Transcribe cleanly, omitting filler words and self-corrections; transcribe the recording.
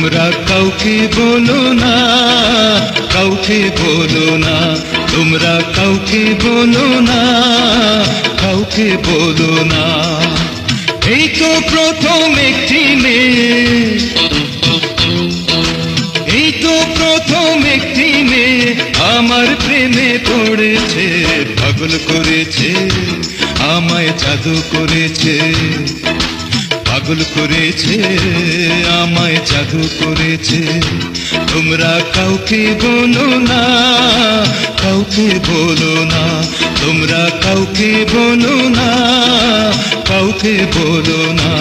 তোমরা কাউকে বলো না, কাউকে বলো না, তোমরা কাউকে বলো না, কাউকে বলো না। এই তো প্রথম একটি মেয়ে, এই তো প্রথম একটি মেয়ে আমার প্রেমে পড়েছে, পাগল করেছে, আমায় জাদু করেছে, পাগল করেছে, আমায় জাদু করেছে। তোমরা কাউকে বলো না, কাউকে বলো না, তোমরা কাউকে বলো না, কাউকে বলো না।